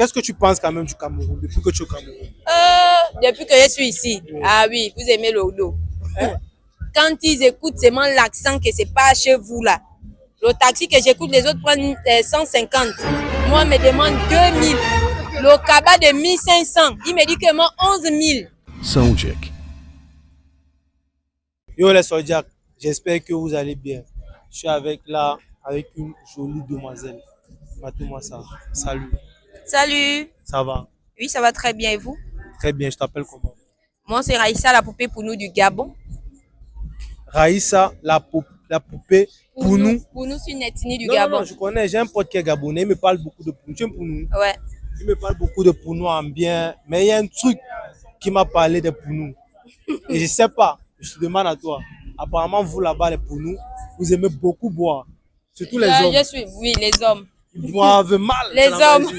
Qu'est-ce que tu penses quand même du Cameroun depuis que tu es au Cameroun? Depuis que je suis ici. Oui. Ah oui, vous aimez le dos. Hein? Quand ils écoutent seulement l'accent que c'est pas chez vous là. Le taxi que j'écoute, les autres prennent 150. Moi, on me demande 2000. Le cabas de 1500. Il me dit que moi, 11 000. Soundcheck. Yo les soldats, j'espère que vous allez bien. Je suis avec une jolie demoiselle. Mate-moi ça. Salut. Salut. Ça va? Oui, ça va très bien et vous? Très bien, je t'appelle comment? Moi, c'est Raïssa, la poupée pour nous du Gabon. Raïssa, la poupée pour nous. Pour nous, c'est une ethnie du non, Gabon. Non, je connais, j'ai un pote qui est gabonais, il me parle beaucoup de pour nous. Ouais. Il me parle beaucoup de pour nous en bien, mais il y a un truc qui m'a parlé de pour nous. Et je sais pas, je te demande à toi. Apparemment, vous là-bas, les pour nous, vous aimez beaucoup boire. Surtout les hommes. Oui, les hommes. Ils boivent mal. Les hommes.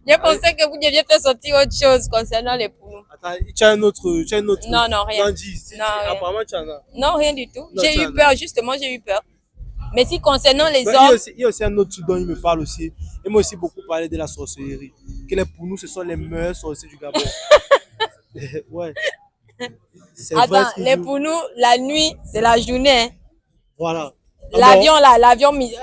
Je pensais que vous deviez faire sortir autre chose concernant les poulous. Attends, tu as un autre. Non, rien. Non, dis. Apparemment, tu en as. Non, rien du tout. J'ai eu peur, justement, j'ai eu peur. Mais si concernant les hommes. Il y a aussi un autre truc dont il me parle aussi. Il m'a aussi beaucoup parlé de la sorcellerie. Que les poulous, ce sont les meilleurs sorciers du Gabon. Ouais. Attends, les poulous, la nuit, c'est la journée. Hein. Voilà. L'avion là, l'avion mis.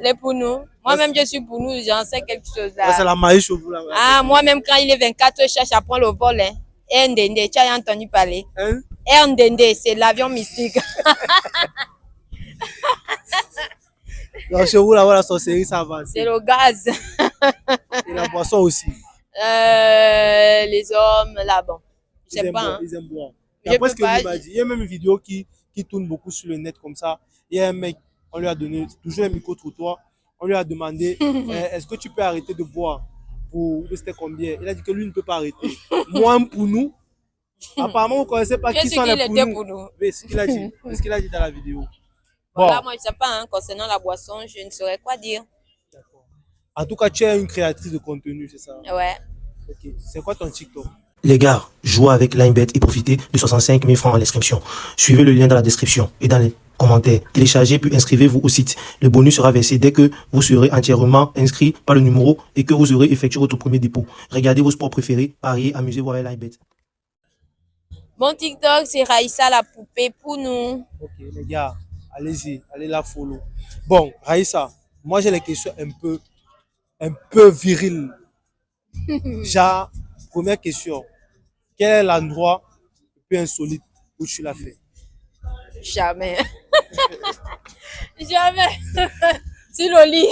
Les poulous. Moi-même, je suis poulou, j'en sais quelque chose là. C'est la maïs chez vous là. Ah, moi-même, quand il est 24, je cherche à prendre le vol. Hein. Ndende, tu as entendu parler? Hein? Ndende, c'est l'avion mystique. Donc chez vous là, la sorcellerie, ça va. C'est le gaz. Et la boisson aussi. Les hommes là, bon. Je sais pas. Hein. Ils aiment boire. Après ce que vous m'avez dit, il y a même une vidéo qui tourne beaucoup sur le net comme ça. Il y a un mec, on lui a donné toujours un micro-trottoir. On lui a demandé est-ce que tu peux arrêter de boire pour c'était combien? Il a dit que lui ne peut pas arrêter. Moi, pour nous, apparemment, vous ne connaissez pas qui sont les pour nous. Mais ce qu'il a dit. Ce qu'il a dit dans la vidéo. Voilà, bon. Moi, je ne sais pas. Hein, concernant la boisson, je ne saurais quoi dire. D'accord. En tout cas, tu es une créatrice de contenu, c'est ça? Ouais. Ok. C'est quoi ton TikTok? Les gars, jouez avec Linebet et profitez de 65 000 francs en inscription. Suivez le lien dans la description et dans les commentaires. Téléchargez puis inscrivez-vous au site. Le bonus sera versé dès que vous serez entièrement inscrit par le numéro et que vous aurez effectué votre premier dépôt. Regardez vos sports préférés, pariez, amusez-vous avec Linebet. Mon TikTok, c'est Raïssa la poupée pour nous. Ok, les gars, allez-y, allez la follow. Bon, Raïssa, moi j'ai les questions un peu viriles. Genre, première question. Quel est l'endroit le plus insolite où tu l'as fait? Jamais. Jamais. Sur le lit.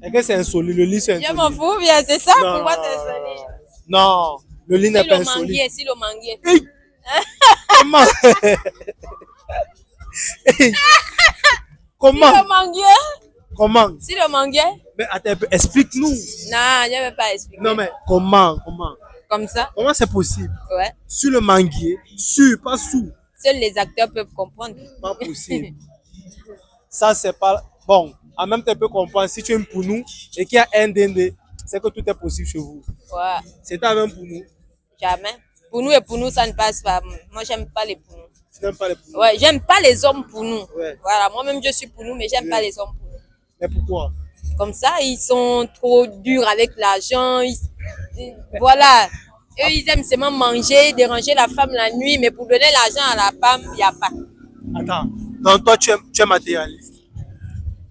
Est-ce que c'est insolite? Le lit, c'est insolite. Je m'en fous, bien, c'est ça pour moi, c'est insolite. Non, le lit n'est pas insolite. Si le manguier. Hey. Comment? Hey. Comment? Si le manguier. Comment? Si le manguier. Mais attends, explique-nous. Non, je ne vais pas expliquer. Non, mais comment? Comme ça? Comment c'est possible? Ouais. Sur le manguier, sur, pas sous. Seuls les acteurs peuvent comprendre. Pas possible. Ça, c'est pas... Bon, en même temps, tu peux comprendre. Si tu es un pounou et qu'il y a un dende, c'est que tout est possible chez vous. Ouais. C'est un même pounou? Jamais. Pour nous et pour nous, ça ne passe pas. Moi, j'aime pas les pounous. Tu n'aimes pas les pounous? Ouais, j'aime pas les hommes pounous. Ouais. Voilà, moi-même, je suis pounou, mais j'aime pas les hommes pounous. Mais pourquoi? Comme ça, ils sont trop durs avec l'argent. Voilà. Eux, ils aiment seulement manger, déranger la femme la nuit, mais pour donner l'argent à la femme, il n'y a pas. Attends, donc toi, tu es matérialiste?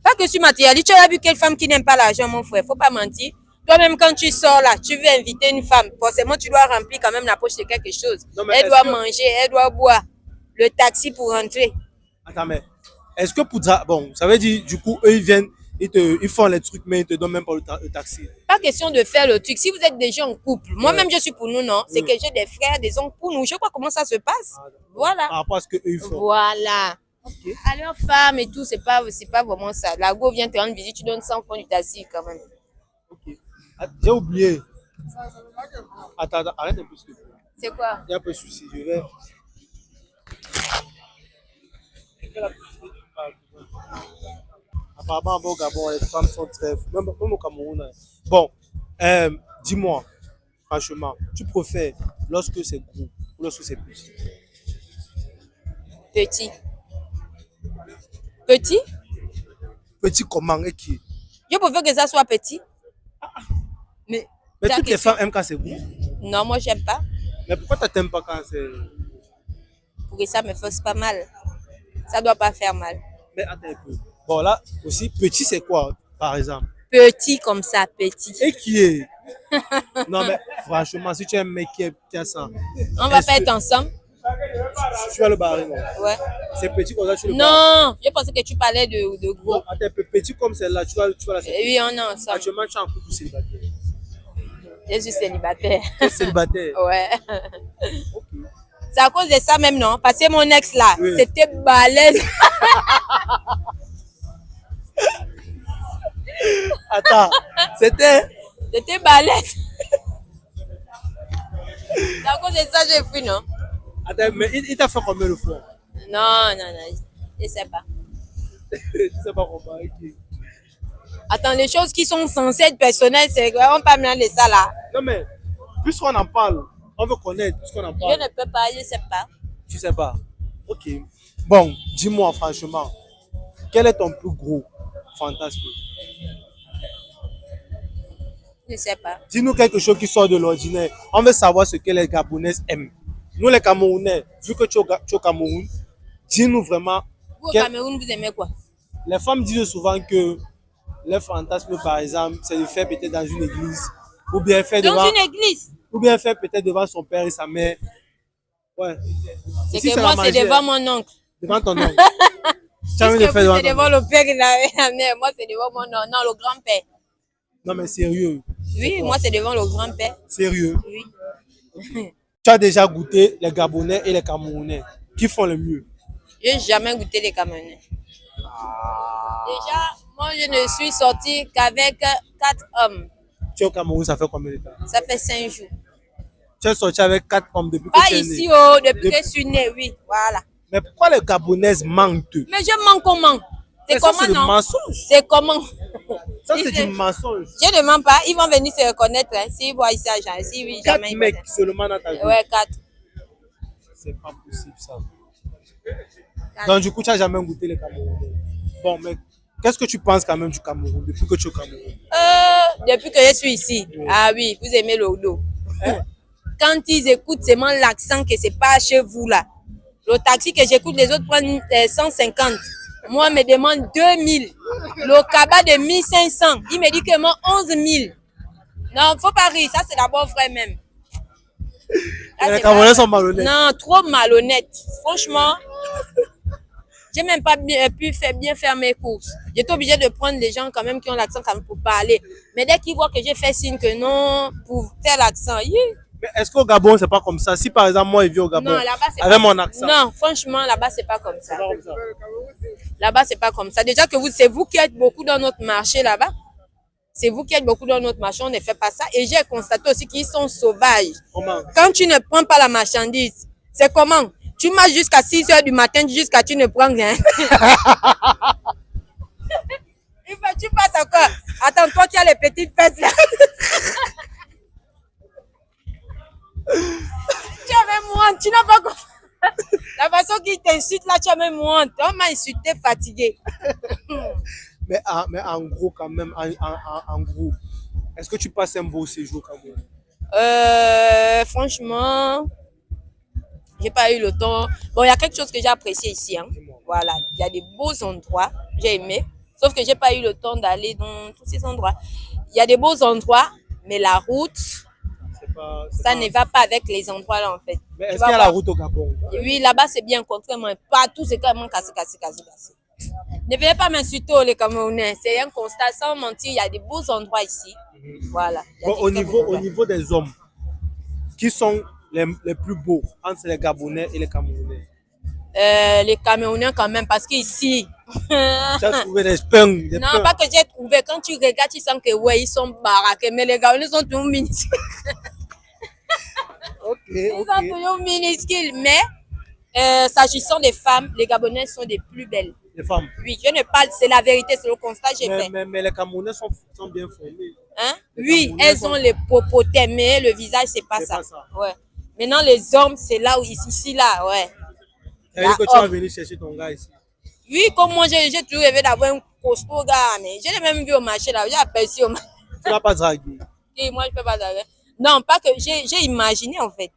Pas que je suis matérialiste. Tu as vu quelle femme qui n'aime pas l'argent, mon frère? Faut pas mentir. Toi-même, quand tu sors là, tu veux inviter une femme, forcément, tu dois remplir quand même la poche de quelque chose. Non, elle doit manger, elle doit boire. Le taxi pour rentrer. Attends, mais est-ce que pour ça, bon, ça veut dire, du coup, eux, ils viennent, ils font les trucs, mais ils te donnent même pas le taxi. Pas question de faire le truc. Si vous êtes déjà en couple, moi-même, je suis pour nous, non? C'est que j'ai des frères, des oncles pour nous. Je sais pas comment ça se passe. Voilà. Par rapport à ce qu'eux, ils font. Voilà. Okay. À leur femme et tout, c'est pas vraiment ça. La go vient te rendre visite, tu donnes 100 francs du taxi quand même. Ok. J'ai oublié. Attends, arrête un peu ce que tu fais. C'est quoi? Il y a un peu de souci. Je vais. Apparemment, au Gabon, les femmes sont très. Même au Cameroun. Bon, dis-moi, franchement, tu préfères lorsque c'est gros ou lorsque c'est petit? Petit. Petit? Petit comment et qui? Je préfère que ça soit petit. Mais toutes les femmes aiment quand c'est beau. Non, moi, j'aime pas. Mais pourquoi tu n'aimes pas quand c'est... Pour que ça me fasse pas mal. Ça doit pas faire mal. Mais attends un peu. Bon, là, aussi, petit, c'est quoi, par exemple? Petit comme ça, petit. Et qui est? Non, mais franchement, si tu es un mec qui a ça... On va pas être ensemble? Tu vas le barrer, non? Ouais. C'est petit comme ça, tu le barres? Non, je pensais que tu parlais de gros. Non, attends un peu. Petit comme celle-là, tu vas la séparer. Oui, on est ensemble. Actuellement, tu es en couple célibataire. Je suis célibataire. Tu es célibataire? Ouais. Ok. C'est à cause de ça même, non? Parce que mon ex là, Oui. c'était balèze. Attends, c'était... C'était balèze. C'est à cause de ça que j'ai fui, non? Attends, mais il t'a fait combien de fois? Non, je sais pas. Je sais pas comment. Ok. Attends, les choses qui sont censées être personnelles, c'est qu'on pas mener ça là. Non, mais puisqu'on en parle, on veut connaître, puisqu'on en Je parle. ne peux pas, je sais pas. Tu sais pas. Ok. Bon, dis-moi franchement, quel est ton plus gros fantasme? Je sais pas. Dis-nous quelque chose qui sort de l'ordinaire. On veut savoir ce que les Gabonaises aiment. Nous, les Camerounais, vu que tu es au Cameroun, dis-nous vraiment. Vous au Cameroun, vous aimez quoi? Les femmes disent souvent que les fantasmes, par exemple, c'est de faire peut-être dans une église, ou bien faire Dans devant, une église? ou bien faire peut-être devant son père et sa mère. Ouais. C'est Ici, que la moi, c'est magie, devant hein. mon oncle. Devant ton oncle. Tu as envie Puisque de faire vous, devant c'est ton devant oncle. le père et la mère. Moi, c'est devant mon oncle. Non, le grand-père. Non, mais sérieux. Oui, moi, c'est devant le grand-père. Sérieux. Oui. Tu as déjà goûté les Gabonais et les Camerounais. Qui font le mieux? Je n'ai jamais goûté les Camerounais. Déjà, moi, je ne suis sortie qu'avec 4 hommes. Tu es au Cameroun, ça fait combien de temps? Ça fait 5 jours. Tu es sorti avec 4 hommes depuis que Pas tu es ici, né. oh, depuis que je suis née, oui. Voilà. Mais pourquoi les Gabonaises mentent? Mais je mens comment? C'est Mais ça, comment, c'est du non? mensonge. C'est comment? Ça, Si c'est c'est- du mensonge. Je ne mens pas. Ils vont venir se reconnaître. Hein. S'ils voient ici à Jean. Si oui, 4 jamais ils vont mecs venir. seulement dans ta vie. Ouais, 4. C'est pas possible, ça. Donc, du coup, tu n'as jamais goûté les Camerounais. Bon, mais qu'est-ce que tu penses quand même du Cameroun depuis que tu es au Cameroun? Depuis que je suis ici. Ah oui, vous aimez le dos. Quand ils écoutent seulement l'accent que c'est pas chez vous là. Le taxi que j'écoute, les autres prennent 150. Moi, on me demande 2000. Le cabas de 1500. Il me dit que moi, 11 000. Non, faut pas rire. Ça, c'est d'abord vrai même. Ça, Les c'est Camerounais pas- sont malhonnêtes. Non, trop malhonnête. Franchement, j'ai même pas pu bien faire mes courses. J'étais obligée de prendre des gens quand même qui ont l'accent quand même pour parler. Mais dès qu'ils voient que j'ai fait signe que non, pour faire l'accent, Mais est-ce qu'au Gabon, c'est pas comme ça? Si par exemple, moi, je vis au Gabon, non, là-bas, c'est avec pas... mon accent. Non, franchement, là-bas, c'est pas comme ça. C'est pas comme ça. Là-bas, c'est pas comme ça. Déjà que c'est vous qui êtes beaucoup dans notre marché là-bas. C'est vous qui êtes beaucoup dans notre marché, on ne fait pas ça. Et j'ai constaté aussi qu'ils sont sauvages. Comment? Quand tu ne prends pas la marchandise, c'est comment? Tu marches jusqu'à 6 h du matin, jusqu'à tu ne prends rien. Tu passes encore. Attends, toi qui as les petites fesses là. Tu as même honte, tu n'as pas compris. La façon qu'il t'insulte là, tu as même honte. On m'a insulté, fatigué. Mais en gros, quand même, en gros, est-ce que tu passes un beau séjour quand même? Franchement, j'ai pas eu le temps. Bon, il y a quelque chose que j'ai apprécié ici. Hein. Voilà, il y a des beaux endroits, j'ai aimé. Sauf que j'ai pas eu le temps d'aller dans tous ces endroits. Il y a des beaux endroits, mais la route, ça ne va pas avec les endroits là en fait. Mais est-ce qu'il y a la route au Gabon? Oui, là-bas c'est bien, contrairement. Partout c'est carrément cassé. Ne venez pas m'insulter les Camerounais. C'est un constat sans mentir. Il y a des beaux endroits ici. Voilà. Bon, au niveau des hommes, qui sont les plus beaux entre les Gabonais et les Camerounais? Les Camerounais quand même, parce qu'ici... Tu as trouvé des pings, des Non, pings. pas que j'ai trouvé. Quand tu regardes, tu sens que ouais, ils sont baraqués. Mais les Gabonais sont toujours minuscules. Ils sont toujours minuscules. Mais s'agissant des femmes, les Gabonais sont des plus belles. Les femmes. Oui, je ne parle, c'est la vérité, c'est le constat que j'ai fait. Mais les Camerounais sont bien formés. Hein? Les Oui, Camerounais elles sont- ont les popotets, mais le visage, c'est pas C'est ça. pas ça. Ouais. Maintenant, les hommes, c'est là où ici, là, ouais. Ça veut dire que tu vas venir chercher ton gars ici. Oui, comme moi, j'ai toujours rêvé d'avoir un costaud gars. Mais je l'ai même vu au marché là. J'ai aperçu au marché. Tu n'as pas dragué. moi, je peux pas. Non, pas que j'ai imaginé, en fait.